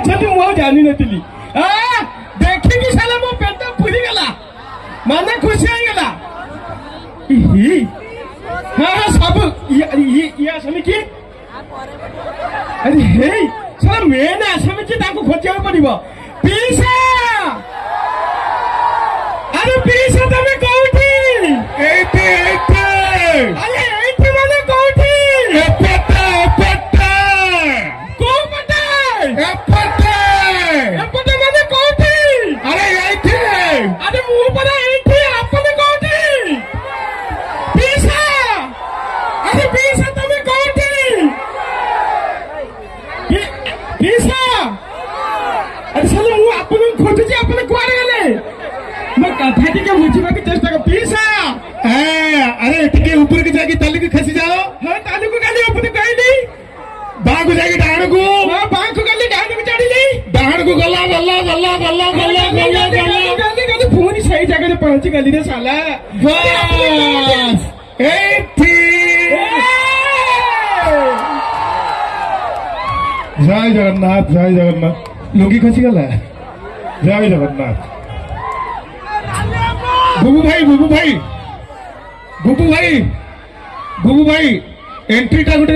ଅଛନ୍ତି ମୁଁ ଆଉ ଜାଣିନଥିଲି। ଦେଖିକି ସାଲା ମୋ ପେଟ ପୁରିଗଲା, ମାନେ ଖୁସି ହେଇଗଲା। ହଁ ସବୁ ଇଏ ଆସାମୀ କିଏ? ଆରେ ହେଇ ସାଲା ମେନ୍ ଆସାମୀ କିଏ ତାଙ୍କୁ ଖୋଜିବାକୁ ପଡିବ। ପିସା, ଆରେ ପିସା ତମେ କୋଉଠି? ଏଇଠି ଏଇଠି। ଆରେ ଏଇଠି ମାନେ କୋଉଠି? ଏପଟେ ଏପଟେ। କୋଉ ପଟେ? ଏପଟେ। ଏପଟେ ମାନେ କୋଉଠି? ଆରେ ଏଇଠି। ଆରେ ମୁଁ ପରା ଏଇଠି, ଆପଣ କୋଉଠି? ପିସା, ଆରେ ପିସା ତମେ କୋଉଠି? ପିସା, ଆରେ ସାଲା ମୁଁ ଆପଣଙ୍କୁ ଖୋଜୁଛି, ଆପଣ କୁଆଡେ ଗଲେ? ମୋ କଥା ଟିକେ ବୁଝିବାକୁ ଚେଷ୍ଟା କର। ପିସା, अरे टिके ऊपर की जाके ताली की खसी जाओ। हाँ तालू को गाली ऊपर कहली, बाहर को जाके डाहण को। हाँ बाहर को गाली डाहण को चढ़ी, डाहण को गला गला गला गला गला गला गला गाली गाली पूरी सही जगह पे पहुंच गली रे साला। बस एठी। जय जगन्नाथ जय जगन्नाथ। लोगी खसी गला। जय जगन्नाथ। बुबू भाई बुबू भाई बुबू भाई बुबू भाई एंट्री टा गोटे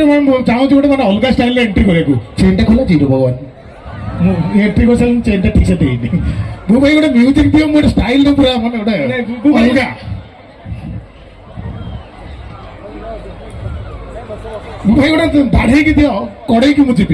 चाहूँ गोटे मैंने अलग स्टाइल एंट्री करने चेन टा खोला जीरो भगवान एंट्री कर सारे चेन टा ठीक से देनी। बुबू भाई गोटे म्यूजिक दियो मोटे स्टाइल तो पूरा माने गोटे अलग। बुबू भाई गोटे दाढ़ी की दियो कड़े की मुझे